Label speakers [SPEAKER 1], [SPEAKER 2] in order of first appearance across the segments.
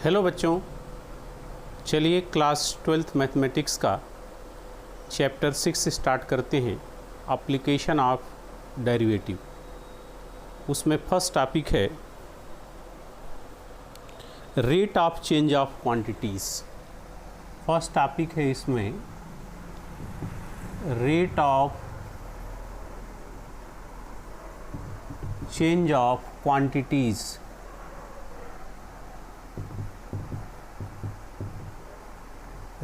[SPEAKER 1] Hello बच्चों, चलिए class 12th mathematics का चैप्टर 6 स्टार्ट करते हैं। Application of derivative. उसमें फर्स्ट टॉपिक है rate of change of quantities. First topic है इसमें rate of change of quantities.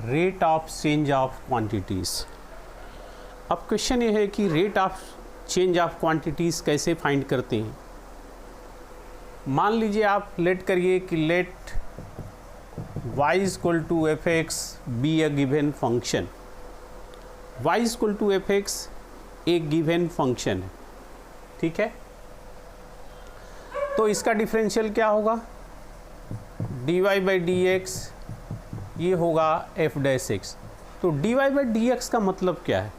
[SPEAKER 1] Rate of change of quantities. अब क्वेश्चन ये है कि rate of change of quantities कैसे फाइंड करते हैं। मान लीजिए आप लेट करिए कि let y equal to f x be a given function. y equal to f x एक गिवन फंक्शन है, ठीक है। तो इसका डिफरेंशियल क्या होगा, dy बाई डी एक्स, ये होगा एफ डैश एक्स। तो dy बाई डी एक्स का मतलब क्या है,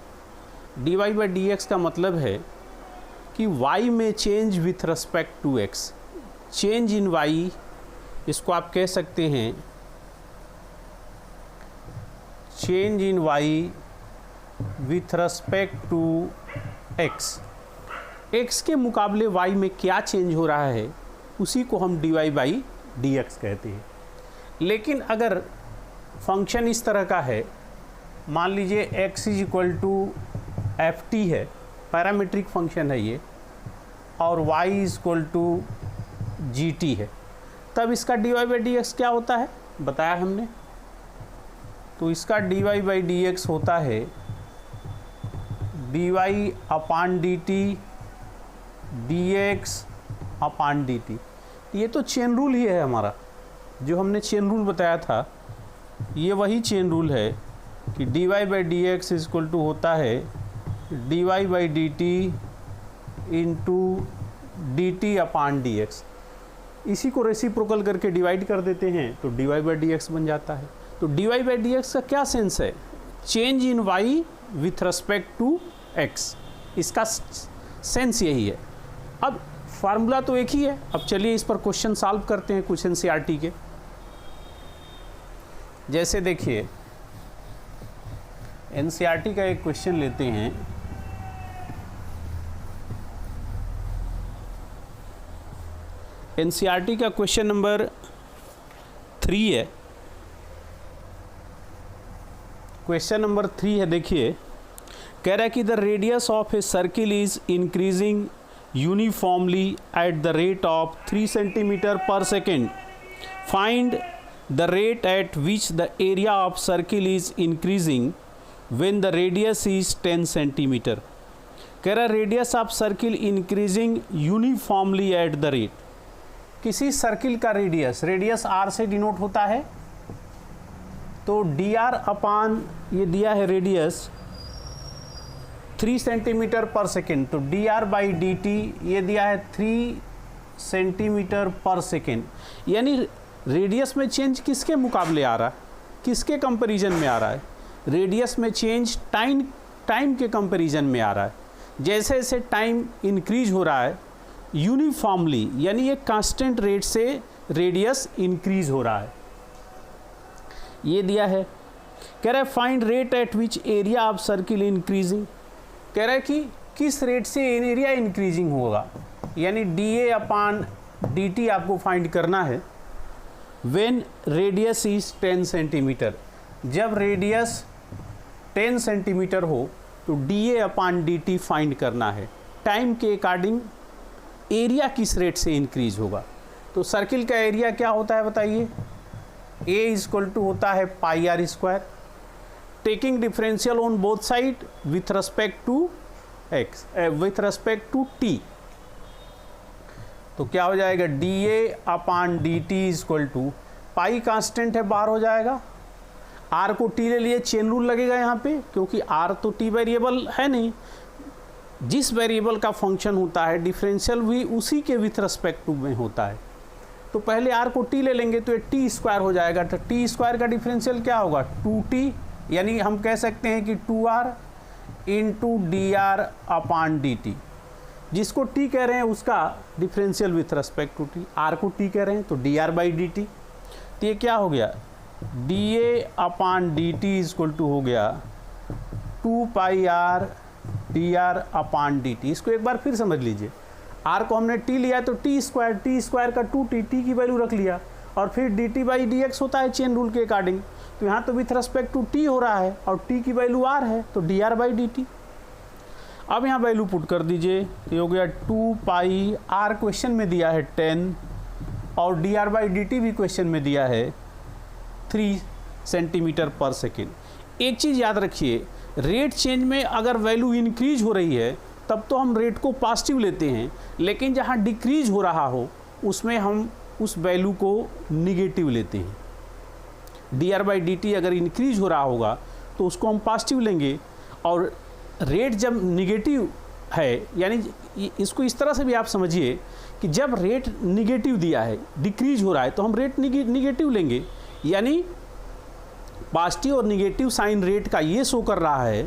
[SPEAKER 1] dy बाई डी एक्स का मतलब है कि y में change with respect to x। Change in y, इसको आप कह सकते हैं change in y with respect to x। x के मुकाबले y में क्या चेंज हो रहा है उसी को हम dy बाई डी एक्स कहते हैं। लेकिन अगर फंक्शन इस तरह का है, मान लीजिए x is equal to f t है, पैरामीट्रिक फंक्शन है ये, और y is equal to g t है, तब इसका dy बाई डी एक्स क्या होता है बताया हमने। तो इसका dy बाई डी एक्स होता है dy upon D T D x अपान डी टी। ये तो चेन रूल ही है हमारा, जो हमने चेन रूल बताया था, ये वही चेन रूल है कि dy by d x equal to होता है dy by d t into d t upon d x. इसी को रेसिप्रोकल करके डिवाइड कर देते हैं तो dy बाई डी एक्स बन जाता है। तो dy बाई डी एक्स का क्या सेंस है, change in y with respect to x। इसका सेंस यही है। अब फार्मूला तो एक ही है। अब चलिए इस पर क्वेश्चन सॉल्व करते हैं कुछ एनसीईआरटी के। जैसे देखिए एनसीईआरटी का एक क्वेश्चन लेते हैं। एनसीईआरटी का क्वेश्चन नंबर 3 है। क्वेश्चन नंबर 3 है, देखिए कह रहा है कि the radius of a circle is increasing uniformly at the rate of 3 centimetre per second. Find the rate at which the area of circle is increasing when the radius is 10 centimeter। कह रहा radius of circle increasing uniformly at the rate. किसी circle का radius r से denote होता है, तो dr अपान ये दिया है रेडियस 3 सेंटीमीटर पर सेकेंड, तो dr बाई डी टी ये दिया है 3 सेंटीमीटर पर सेकेंड। यानी रेडियस में चेंज किसके मुकाबले आ रहा है, किसके कंपैरिजन में आ रहा है, रेडियस में चेंज टाइम के कंपैरिजन में आ रहा है। जैसे जैसे टाइम इंक्रीज हो रहा है यूनिफॉर्मली, यानी ये कांस्टेंट रेट से रेडियस इंक्रीज हो रहा है। ये दिया है, कह रहा है find rate at which area of circle increasing. कह रहा है कि किस रेट से एरिया इंक्रीजिंग होगा, यानी D A upon D T आपको फाइंड करना है। When radius is 10 सेंटीमीटर, जब रेडियस 10 सेंटीमीटर हो तो dA अपान डी टी फाइंड करना है। टाइम के अकॉर्डिंग एरिया किस रेट से इंक्रीज होगा। तो सर्किल का एरिया क्या होता है बताइए, A इक्वल टू होता है pi r square, taking differential on both side with respect to x with respect to t। तो क्या हो जाएगा, D A upon D T equal to pi constant है, बाहर हो जाएगा, आर को टी ले लिए, चेन रूल लगेगा यहाँ पे, क्योंकि आर तो टी वेरिएबल है नहीं। जिस वेरिएबल का फंक्शन होता है डिफरेंशियल भी उसी के विथ रिस्पेक्ट टू में होता है। तो पहले आर को टी ले लेंगे तो ये टी स्क्वायर हो जाएगा। तो टी स्क्वायर का डिफरेंशियल क्या होगा, 2t, यानी हम कह सकते हैं कि 2r into d r upon D t. जिसको t कह रहे हैं उसका differential with respect to t, r को t कह रहे हैं तो dr बाई डी टी। तो ये क्या हो गया, d A upon D t is equal to हो गया 2 pi r d r upon D t. इसको एक बार फिर समझ लीजिए, आर को हमने टी लिया तो टी स्क्वायर का 2t, टी की वैल्यू रख लिया, और फिर D T by d x होता है चेन रूल के अकॉर्डिंग। तो यहाँ तो विथ रेस्पेक्ट टू टी हो रहा है और टी की वैल्यू आर है, तो D R by d T. अब यहाँ वैल्यू पुट कर दीजिए, तो हो गया 2 पाई आर क्वेश्चन में दिया है 10 और D R by d T भी क्वेश्चन में दिया है 3 सेंटीमीटर पर सेकेंड। एक चीज़ याद रखिए, रेट चेंज में अगर वैल्यू इंक्रीज हो रही है तब तो हम रेट को पॉजिटिव लेते हैं, लेकिन जहाँ डिक्रीज हो रहा हो उसमें हम उस वैल्यू को निगेटिव लेते हैं। D R by d T अगर इंक्रीज हो रहा होगा तो उसको हम पॉजिटिव लेंगे, और रेट जब निगेटिव है, यानी इसको इस तरह से भी आप समझिए कि जब रेट निगेटिव दिया है, डिक्रीज हो रहा है, तो हम रेट निगेटिव लेंगे। यानी पॉजिटिव और निगेटिव साइन रेट का ये शो कर रहा है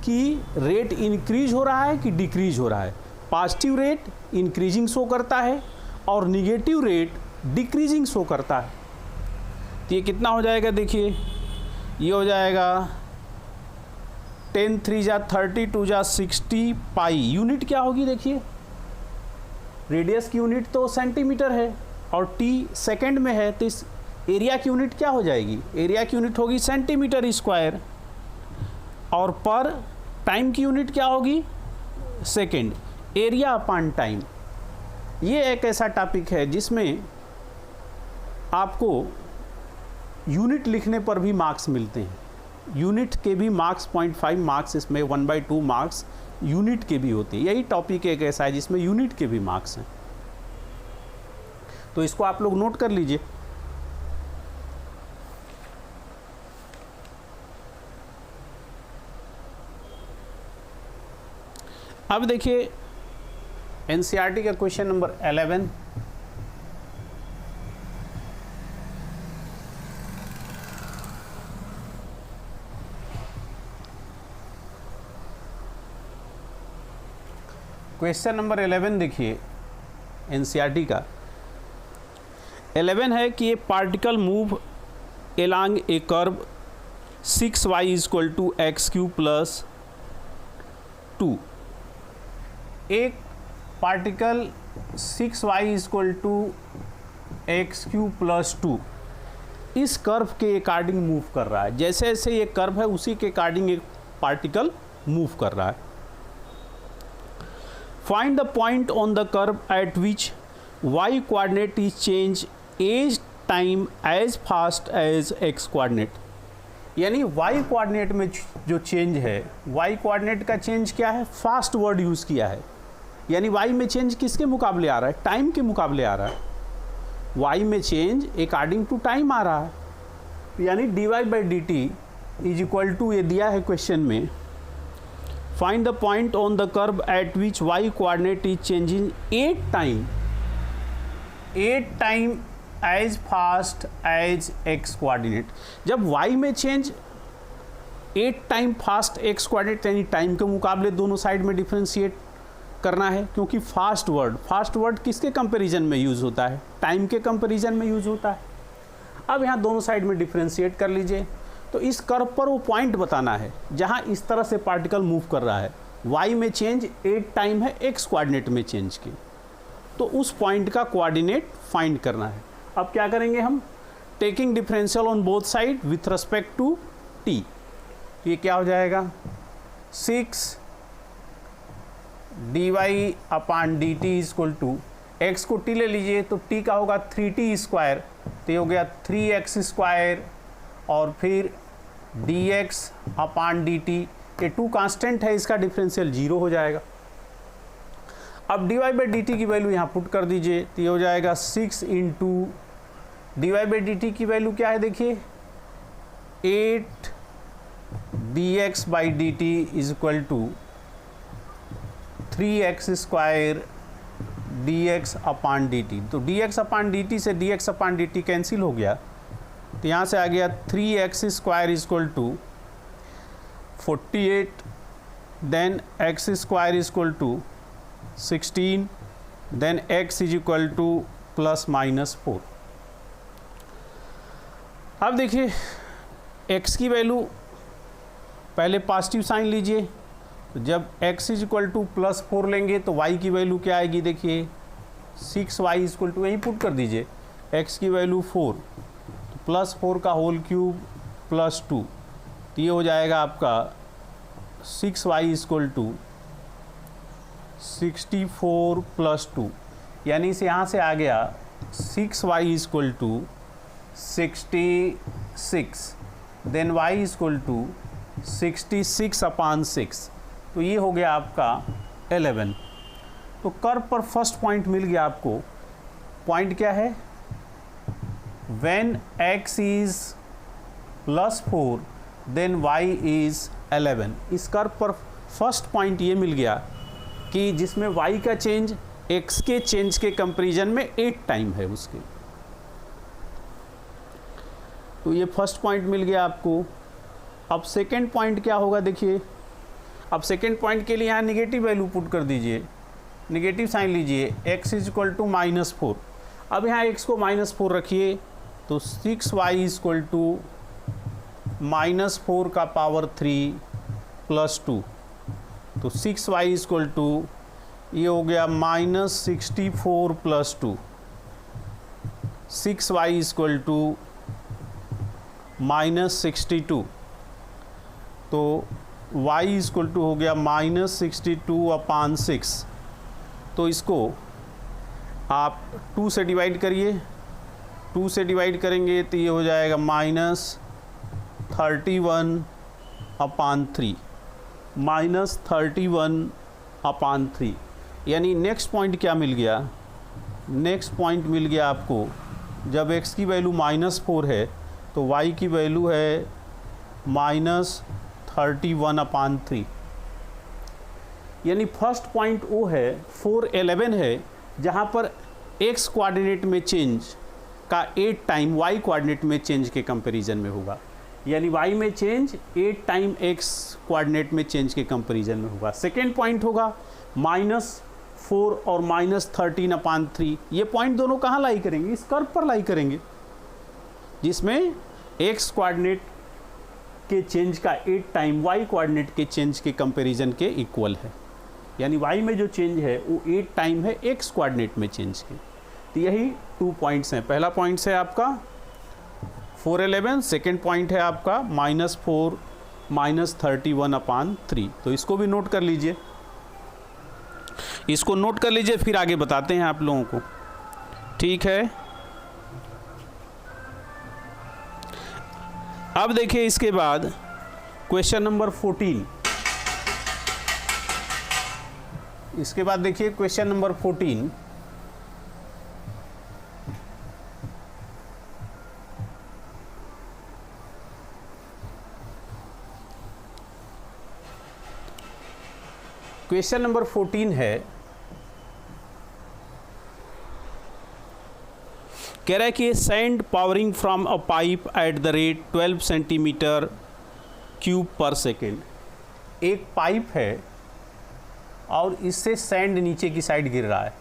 [SPEAKER 1] कि रेट इंक्रीज हो रहा है कि डिक्रीज हो रहा है। पॉजिटिव रेट इंक्रीजिंग शो करता है और निगेटिव रेट डिक्रीजिंग शो करता है। तो ये कितना हो जाएगा, देखिए ये हो जाएगा 10 3 जा 30 2 जा 60 पाई। यूनिट क्या होगी, देखिए रेडियस की यूनिट तो सेंटीमीटर है और टी सेकंड में है, तो इस एरिया की यूनिट क्या हो जाएगी, एरिया की यूनिट होगी सेंटीमीटर स्क्वायर, और पर टाइम की यूनिट क्या होगी, सेकंड, एरिया अपान टाइम। ये एक ऐसा टॉपिक है जिसमें आपको यूनिट लिखने पर भी मार्क्स मिलते हैं। यूनिट के भी मार्क्स 0.5 मार्क्स, इसमें 1/2 मार्क्स यूनिट के भी होते हैं। यही टॉपिक एक ऐसा है जिसमें यूनिट के भी मार्क्स हैं, तो इसको आप लोग नोट कर लीजिए। अब देखिए एनसीईआरटी का क्वेश्चन नंबर 11। क्वेश्चन नंबर 11 देखिए एनसीईआरटी का 11 है कि a particle move along a curve 6y equal to x cube plus 2। एक particle 6y equal to x cube plus 2 इस कर्व के अकॉर्डिंग मूव कर रहा है। जैसे जैसे ये कर्व है उसी के अकॉर्डिंग एक पार्टिकल मूव कर रहा है। Find the point on the curve at which y coordinate is change as time as fast as x coordinate. यानी y कोऑर्डिनेट में जो चेंज है, y कोऑर्डिनेट का चेंज क्या है, फास्ट वर्ड यूज़ किया है। यानी y में चेंज किसके मुकाबले आ रहा है, टाइम के मुकाबले आ रहा है। y में चेंज अकॉर्डिंग टू टाइम आ रहा है। यानी dy by d t is equal to, ये दिया है क्वेश्चन में, find the point on the curve at which y coordinate is changing 8 time as fast as x coordinate. जब y में change 8 time fast x coordinate, यानी time के मुकाबले दोनों साइड में डिफ्रेंशिएट करना है, क्योंकि फास्ट वर्ड किसके कंपैरिजन में यूज़ होता है, टाइम के कंपैरिजन में यूज़ होता है। अब यहाँ दोनों साइड में डिफ्रेंशिएट कर लीजिए, तो इस कर्व पर वो पॉइंट बताना है जहाँ इस तरह से पार्टिकल मूव कर रहा है। y में चेंज 8 टाइम है x कोऑर्डिनेट में चेंज की, तो उस पॉइंट का कोऑर्डिनेट फाइंड करना है। अब क्या करेंगे हम, taking differential on both side with respect to t। ये क्या हो जाएगा, 6 dy upon D t is equal to, x को t ले लीजिए तो t का होगा 3t स्क्वायर, तो ये हो गया 3x स्क्वायर, और फिर dx अपान डी टी, ये 2 कांस्टेंट है, इसका डिफरेंशियल 0 हो जाएगा। अब dy बाई डी टी की वैल्यू यहाँ पुट कर दीजिए, तो ये हो जाएगा 6 into dy by d t की वैल्यू क्या है, देखिए 8 dx by d t is equal to 3x square dx upon D t. तो dx अपान डी टी से dx upon D t cancel हो गया, तो यहाँ से आ गया 3x square is equal to 48, then x square is equal to 16, then x is equal to plus minus 4। अब देखिए x की वैल्यू पहले पॉजिटिव साइन लीजिए, तो जब x इज इक्वल टू +4 लेंगे तो y की वैल्यू क्या आएगी, देखिए 6y इज इक्वल टू, यहीं पुट कर दीजिए, x की वैल्यू 4, तो +4 का होल क्यूब +2, तो ये हो जाएगा आपका 6y इज इक्वल टू 64 + 2, यानी इसे यहाँ से आ गया 6y is equal to 66, then y is equal to 66/6, तो ये हो गया आपका 11। तो कर्व पर फर्स्ट पॉइंट मिल गया आपको। पॉइंट क्या है, when x is +4 then y is 11। इस कर्व पर फर्स्ट पॉइंट ये मिल गया कि जिसमें y का चेंज x के चेंज के कंपैरिजन में 8 टाइम है उसके। तो ये फर्स्ट पॉइंट मिल गया आपको। अब सेकेंड पॉइंट क्या होगा, देखिए अब सेकेंड पॉइंट के लिए यहाँ निगेटिव वैल्यू पुट कर दीजिए, निगेटिव साइन लीजिए, x इज इक्वल टू -4। अब यहाँ x को -4 रखिए, तो 6y इज इक्वल टू -4 का पावर 3 + 2, तो 6y इज इक्वल टू ये हो गया -64 + 2, 6y इज इक्वल टू -62, तो y इज इक्वल टू हो गया -62/6। तो इसको आप 2 से डिवाइड करिए, 2 से डिवाइड करेंगे तो ये हो जाएगा -31/3, -31/3। यानी नेक्स्ट पॉइंट क्या मिल गया, नेक्स्ट पॉइंट मिल गया आपको, जब x की वैल्यू -4 है तो y की वैल्यू है -31/3। यानी फर्स्ट पॉइंट वो है 411 है, जहाँ पर x कोऑर्डिनेट में चेंज का 8 टाइम y कोऑर्डिनेट में चेंज के कंपैरिजन में होगा। यानी y में चेंज 8 टाइम x कोऑर्डिनेट में चेंज के कंपैरिजन में होगा। सेकेंड पॉइंट होगा -4 और -13/3। ये पॉइंट दोनों कहाँ लाई करेंगे, इस कर्व पर लाई करेंगे, जिसमें x कोऑर्डिनेट के चेंज का 8 टाइम y कोऑर्डिनेट के चेंज के कंपैरिजन के इक्वल है। यानी y में जो चेंज है वो 8 टाइम है x कोऑर्डिनेट में चेंज के। तो यही 2 पॉइंट्स हैं। पहला पॉइंट है आपका 411, सेकेंड पॉइंट है आपका -4 -31/3। तो इसको भी नोट कर लीजिए, इसको नोट कर लीजिए, फिर आगे बताते हैं आप लोगों को, ठीक है। अब देखिए इसके बाद क्वेश्चन नंबर 14, इसके बाद देखिए क्वेश्चन नंबर 14। क्वेश्चन नंबर 14 है, कह रहा है कि sand powering from a pipe at the rate 12 centimetre cube per second. एक पाइप है और इससे सैंड नीचे की साइड गिर रहा है।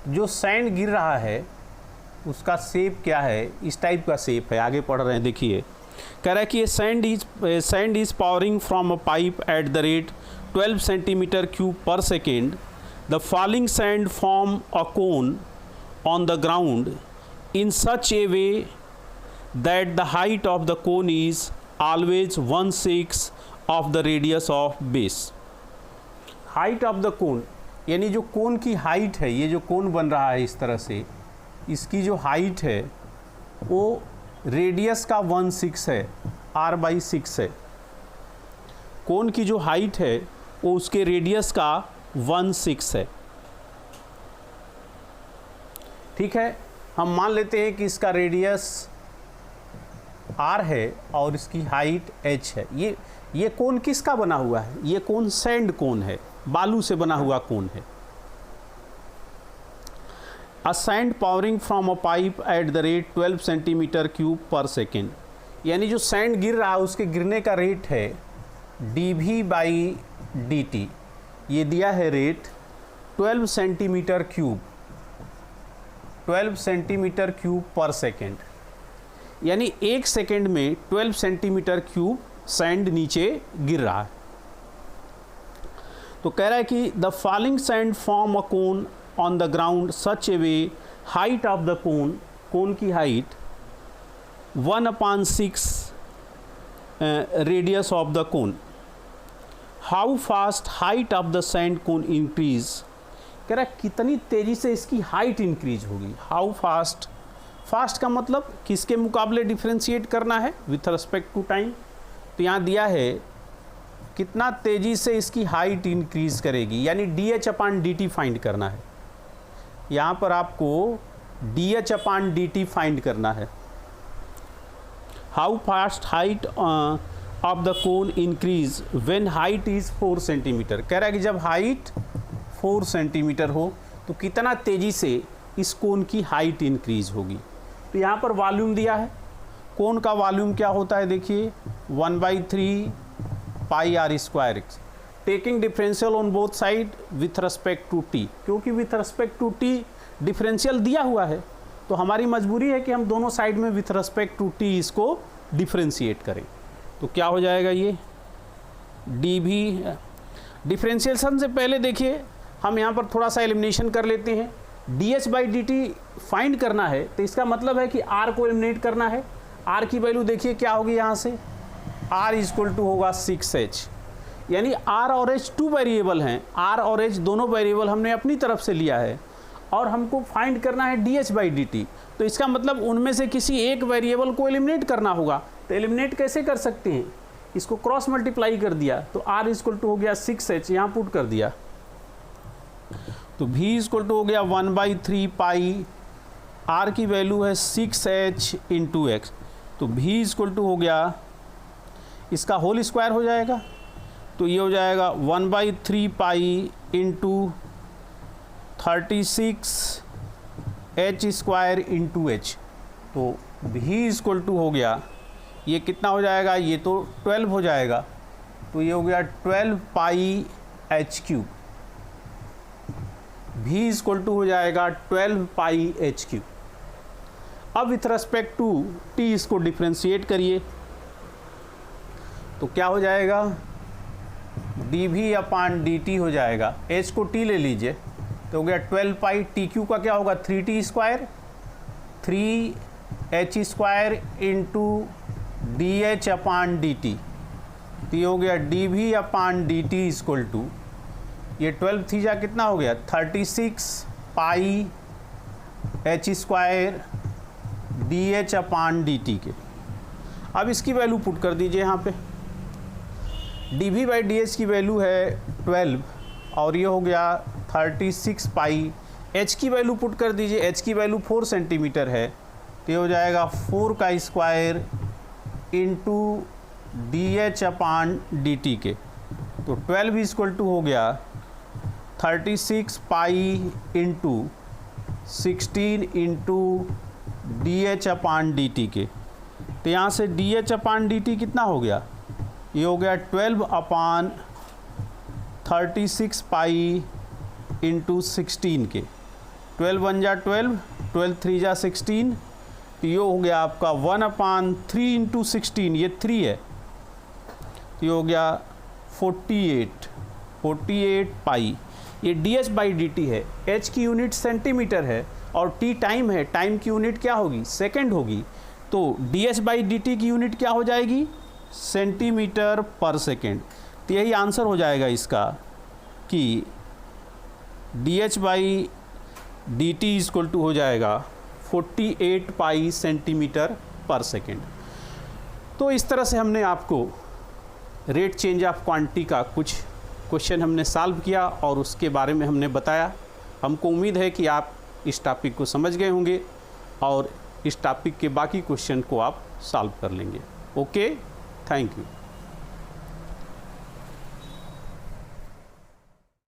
[SPEAKER 1] जो सैंड गिर रहा है उसका शेप क्या है, इस टाइप का शेप है। आगे पढ़ रहे हैं, देखिए कह रहा है कि sand is pouring from a pipe at the rate 12 centimetre cube per second. The falling sand form a cone on the ground in such a way that the height of the cone is always 1/6 of the radius of base। height of the cone यानी जो कोन की height है, ये जो कोन बन रहा है इस तरह से, इसकी जो हाइट है वो रेडियस का 1/6 है, r/6 है। कोन की जो हाइट है वो उसके रेडियस का 1/6 है, ठीक है। हम मान लेते हैं कि इसका रेडियस r है और इसकी हाइट h है। ये कोन किसका बना हुआ है, ये कोन सैंड कोन है, बालू से बना हुआ कोन है। अ sand powering from a pipe at the rate 12 centimetre cube per second. यानी जो सैंड गिर रहा है उसके गिरने का रेट है dv/dt। ये दिया है rate 12 centimetre cube, 12 centimetre cube per second. यानी 1 सेकेंड में 12 सेंटीमीटर क्यूब सैंड नीचे गिर रहा है। तो कह रहा है कि the falling sand form a cone on the ground such a way height of the cone की height 1/6 radius of the cone. How fast height of the sand cone increase. कह रहा है कितनी तेज़ी से इसकी हाइट इंक्रीज होगी। How fast, fast का मतलब किसके मुकाबले डिफ्रेंशिएट करना है, विथ रिस्पेक्ट टू टाइम। तो यहाँ दिया है कितना तेज़ी से इसकी हाइट इंक्रीज करेगी, यानी dh/dt फाइंड करना है। यहाँ पर आपको dh/dt फाइंड करना है। How fast height of the cone increase when height is 4 centimetre. कह रहा है कि जब हाइट 4 सेंटीमीटर हो तो कितना तेज़ी से इस कोन की हाइट इंक्रीज होगी। तो यहाँ पर वॉल्यूम दिया है, कोन का वॉल्यूम क्या होता है देखिए 1/3 pi r square x। Taking differential on both side with respect to t, क्योंकि with respect to t differential दिया हुआ है तो हमारी मजबूरी है कि हम दोनों साइड में विथ रिस्पेक्ट टू t इसको डिफरेंशिएट करें। तो क्या हो जाएगा ये dv। डिफरेंशिएशन से पहले देखिए हम यहाँ पर थोड़ा सा एलिमिनेशन कर लेते हैं। dh/dt फाइंड करना है तो इसका मतलब है कि r को एलिमिनेट करना है। r की वैल्यू देखिए क्या होगी, यहाँ से r इक्वल टू होगा 6h, यानी r और h 2 वेरिएबल हैं। r और h दोनों वेरिएबल हमने अपनी तरफ से लिया है और हमको फाइंड करना है dh/dt। तो इसका मतलब उनमें से किसी एक वेरिएबल को एलिमिनेट करना होगा। तो एलिमिनेट कैसे कर सकते हैं, इसको क्रॉस मल्टीप्लाई कर दिया तो r इक्वल टू हो गया 6h, यहाँ पुट कर दिया तो v इक्वल टू हो गया 1/3 पाई, r की वैल्यू है 6h इंटू x। तो v इक्वल टू हो गया, इसका होल स्क्वायर हो जाएगा तो ये हो जाएगा 1/3 pi into 36h square into h। तो v इक्वल टू हो गया, ये कितना हो जाएगा, ये तो 12 हो जाएगा तो ये हो गया 12 पाई h³। v इक्वल टू हो जाएगा 12 पाई h³। अब विथ रिस्पेक्ट टू t इसको डिफ्रेंशिएट करिए तो क्या हो जाएगा dv/dt हो जाएगा। h को t ले लीजिए तो हो गया 12 पाई, tq का क्या होगा 3t square, 3h square into dh/dt। तो ये हो गया dv/dt इक्वल टू, ये 12 थी जा कितना हो गया 36 पाई h स्क्वायर dh/dt के। अब इसकी वैल्यू पुट कर दीजिए यहाँ पे, dv/dh की वैल्यू है 12 और ये हो गया 36 पाई, h की वैल्यू पुट कर दीजिए, h की वैल्यू 4 सेंटीमीटर है तो ये हो जाएगा 4 का स्क्वायर इंटू dh/dt के। तो 12 इक्वल टू हो गया 36 पाई इंटू 16 इंटू dh/dt के। तो यहाँ से dh/dt कितना हो गया, ये हो गया 12/36 पाई इंटू 16 के। 12 1 जा 12, 12 3 जा 16, तो ये हो गया आपका 1/3 इंटू 16, ये 3 है तो ये हो गया 48 पाई। ये dh/dt है, h की यूनिट सेंटीमीटर है और t टाइम है, टाइम की यूनिट क्या होगी सेकंड होगी। तो dh/dt की यूनिट क्या हो जाएगी सेंटीमीटर पर सेकेंड। तो यही आंसर हो जाएगा इसका कि dh/dt इक्वल टू हो जाएगा 48 पाई सेंटीमीटर पर सेकेंड। तो इस तरह से हमने आपको रेट चेंज ऑफ क्वांटिटी का कुछ क्वेश्चन हमने सॉल्व किया और उसके बारे में हमने बताया। हमको उम्मीद है कि आप इस टॉपिक को समझ गए होंगे और इस टॉपिक के बाकी क्वेश्चन को आप सॉल्व कर लेंगे। Okay, thank you.